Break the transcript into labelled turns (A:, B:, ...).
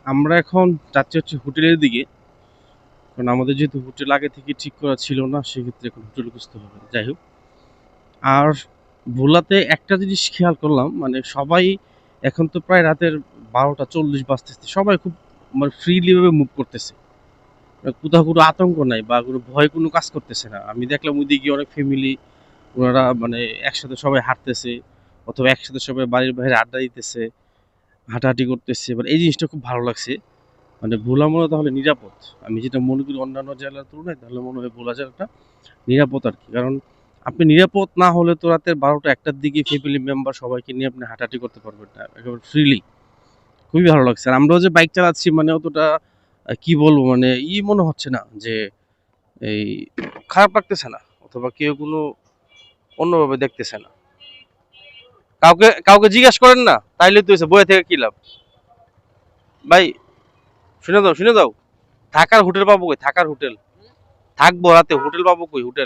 A: আমরা এখন যাচ্ছি হচ্ছে হোটেলের দিকে, কারণ আমাদের যেহেতু হোটেল আগে থেকে ঠিক করা ছিল না, সেক্ষেত্রে এখন হোটেল খুঁজতে হবে। যাই হোক, আর ভোলাতে একটা জিনিস খেয়াল করলাম, মানে সবাই এখন তো প্রায় রাতের 12টা 40 বাজতেছে, সবাই খুব মানে ফ্রিলি ভাবে মুভ করতেছে। কোথাও কোনো আতঙ্ক নাই বা কোনো ভয় কোনো কাজ করতেছে না। আমি দেখলাম ওইদিকে অনেক ফ্যামিলি, ওনারা মানে একসাথে সবাই হাঁটতেছে, অথবা একসাথে সবাই বাড়ির বাইরে আড্ডা দিতেছে, হাঁটাহাঁটি করতেছে। মানে এই জিনিসটা খুব ভালো লাগছে। মানে ভোলা মনে হয় তাহলে নিরাপদ। আমি যেটা মনে করি অন্যান্য জেলার তুলনায়, তাহলে মনে হয় ভোলা জেলাটা নিরাপদ আর কি। কারণ আপনি নিরাপদ না হলে তো রাতের 12টা 1টার দিকে ফ্যামিলি মেম্বার সবাইকে নিয়ে আপনি হাঁটাহাঁটি করতে পারবেন না একেবারে ফ্রিলি। খুবই ভালো লাগছে। আর আমরাও যে বাইক চালাচ্ছি, মানে অতটা কি বলবো, মানে মনে হচ্ছে না যে এই খারাপ লাগতেছে না, অথবা কেউ কোনো অন্যভাবে দেখতেছে না। কাউকে কাউকে জিজ্ঞাসা করেন না, তাইলে তো হয়েছে, বইয়ে থেকে কি লাভ। ভাই, শুনে দাও শুনে দাও, থাকার হোটেল পাবো কই? থাকার হোটেল থাকবো রাতে, হোটেল পাবো কই? হোটেল